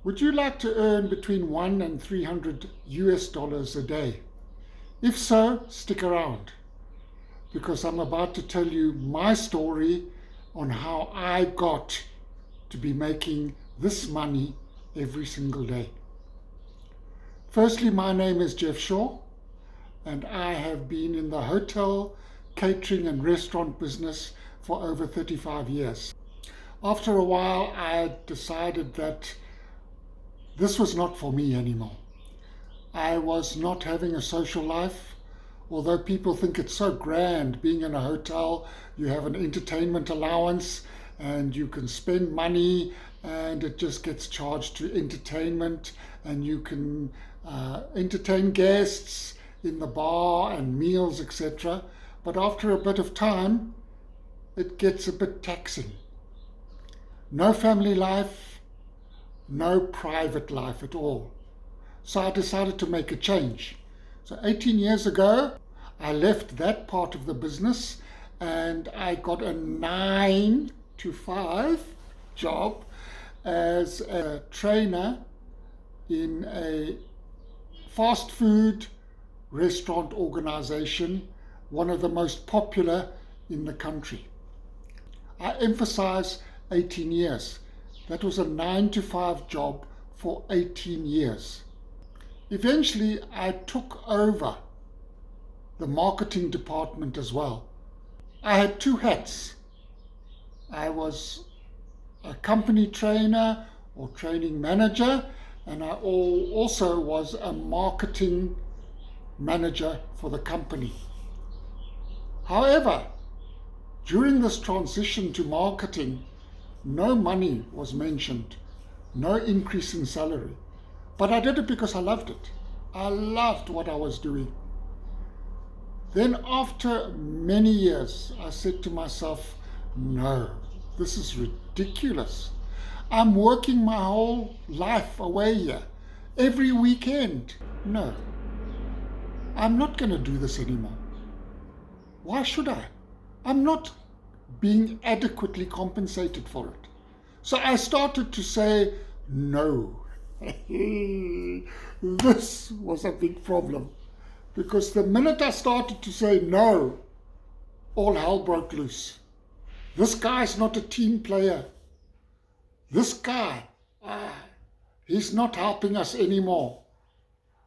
Would you like to earn between 1 and 300 US dollars a day? If so, stick around because I'm about to tell you my story on how I got to be making this money every single day. Firstly, my name is Jeff Shaw, and I have been in the hotel, catering and restaurant business for over 35 years. After a while, I decided that this was not for me anymore. I was not having a social life. Although people think it's so grand being in a hotel, you have an entertainment allowance and you can spend money and it just gets charged to entertainment, and you can entertain guests in the bar and meals, etc. But after a bit of time, it gets a bit taxing. No family life, no private life at all. So I decided to make a change. So 18 years ago, I left that part of the business and I got a 9 to 5 job as a trainer in a fast food restaurant organization, one of the most popular in the country. I emphasize 18 years. That was a 9 to 5 job for 18 years. Eventually, I took over the marketing department as well. I had two hats. I was a company trainer or training manager, and I also was a marketing manager for the company. However, during this transition to marketing, no money was mentioned, no increase in salary. But I did it because I loved it. I loved what I was doing. Then after many years, I said to myself, no, this is ridiculous. I'm working my whole life away here, every weekend. No, I'm not going to do this anymore. Why should I? I'm not being adequately compensated for it. So I started to say no. This was a big problem, because the minute I started to say no, all hell broke loose. This guy's not a team player. This guy, he's not helping us anymore.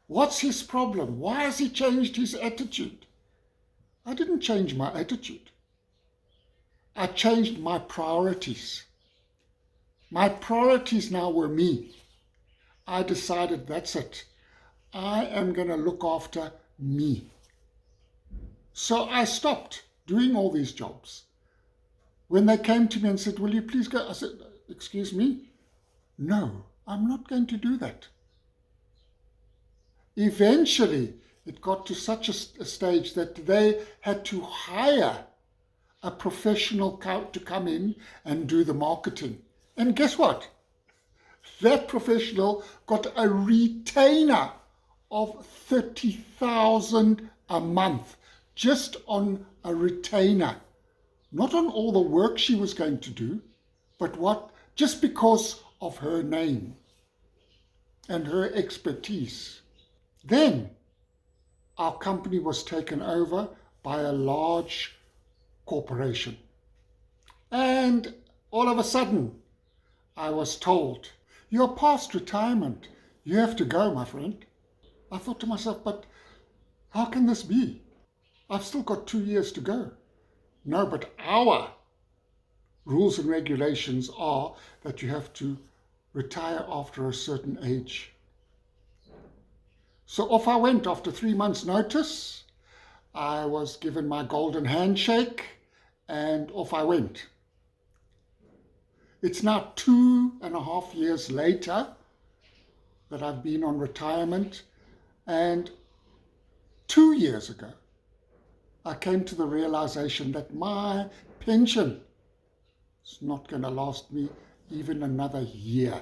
What's his problem? Why has he changed his attitude? I didn't change my attitude. I changed my priorities. My priorities now were me. I decided that's it. I am going to look after me. So I stopped doing all these jobs. When they came to me and said, will you please go? I said, excuse me? No, I'm not going to do that. Eventually, it got to such a stage that they had to hire a professional to come in and do the marketing. And guess what? That professional got a retainer of 30,000 a month, just on a retainer. Not on all the work she was going to do, but just because of her name and her expertise. Then our company was taken over by a large corporation. And all of a sudden, I was told, you're past retirement. You have to go, my friend. I thought to myself, but how can this be? I've still got 2 years to go. No, but our rules and regulations are that you have to retire after a certain age. So off I went after 3 months' notice. I was given my golden handshake and off I went. It's now 2.5 years later that I've been on retirement, and 2 years ago, I came to the realization that my pension is not going to last me even another year.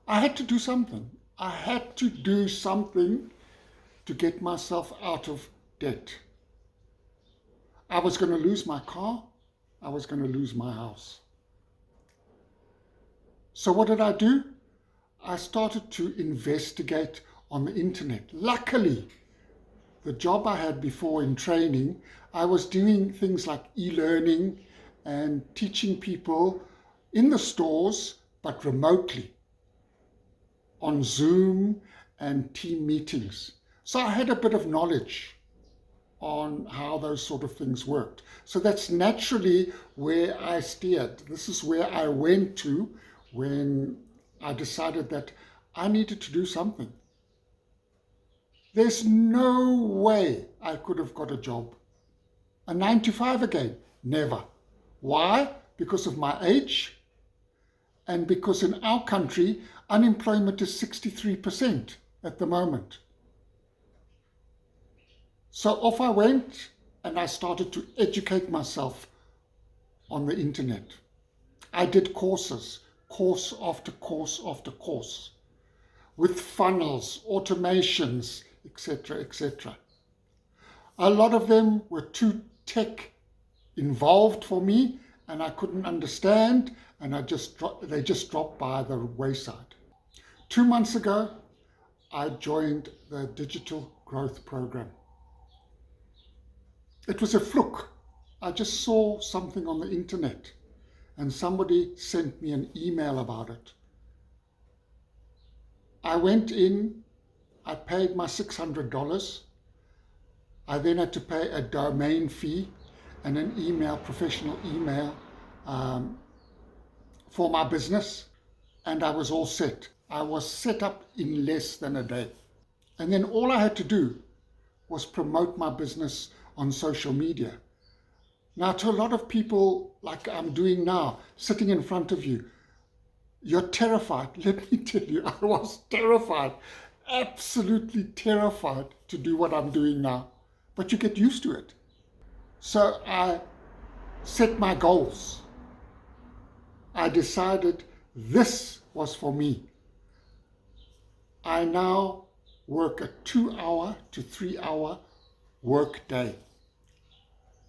I had to do something. I had to do something to get myself out of debt. I was going to lose my car. I was going to lose my house. So what did I do? I started to investigate on the internet. Luckily, the job I had before in training, I was doing things like e-learning and teaching people in the stores, but remotely on Zoom and team meetings. So I had a bit of knowledge on how those sort of things worked. So that's naturally where I steered. This is where I went to when I decided that I needed to do something. There's no way I could have got a job. A 9 to 5 again? Never. Why? Because of my age, and because in our country, unemployment is 63% at the moment. So off I went and I started to educate myself on the internet. I did courses, course after course after course, with funnels, automations, etc., etc. A lot of them were too tech involved for me, and I couldn't understand, and they just dropped by the wayside. 2 months ago, I joined the Digital Growth Program. It was a fluke. I just saw something on the internet, and somebody sent me an email about it. I went in, I paid my $600. I then had to pay a domain fee and an email, professional email, for my business, and I was all set. I was set up in less than a day. And then all I had to do was promote my business on social media. Now, to a lot of people, like I'm doing now, sitting in front of you, you're terrified. Let me tell you, I was terrified, absolutely terrified to do what I'm doing now. But you get used to it. So I set my goals. I decided this was for me. I now work a 2-hour to 3-hour work day.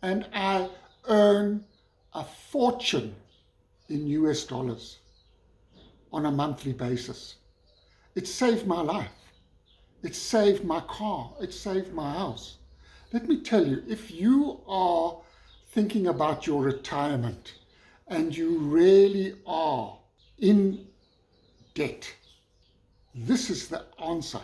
And I earn a fortune in US dollars on a monthly basis. It saved my life. It saved my car. It saved my house. Let me tell you, if you are thinking about your retirement and you really are in debt, this is the answer.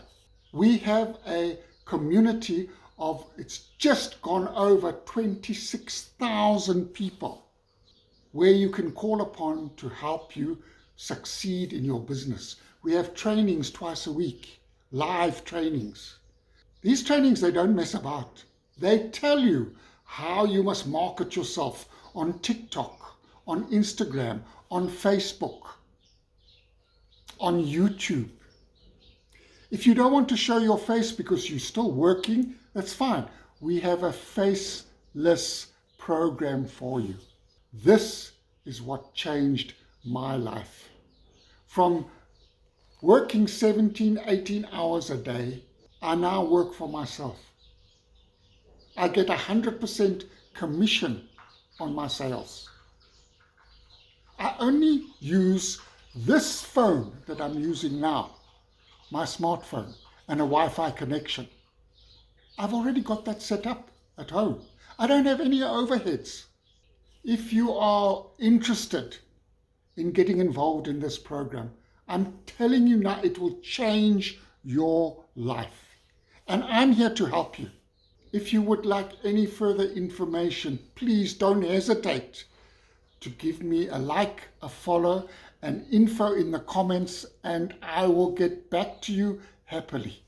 We have a community of, it's just gone over 26,000 people where you can call upon to help you succeed in your business. We have trainings twice a week, live trainings. These trainings, they don't mess about. They tell you how you must market yourself on TikTok, on Instagram, on Facebook, on YouTube. If you don't want to show your face because you're still working, that's fine. We have a faceless program for you. This is what changed my life. From working 17, 18 hours a day, I now work for myself. I get 100% commission on my sales. I only use this phone that I'm using now, my smartphone, and a Wi-Fi connection. I've already got that set up at home. I don't have any overheads. If you are interested in getting involved in this program, I'm telling you now, it will change your life. And I'm here to help you. If you would like any further information, please don't hesitate to give me a like, a follow, and info in the comments, and I will get back to you happily.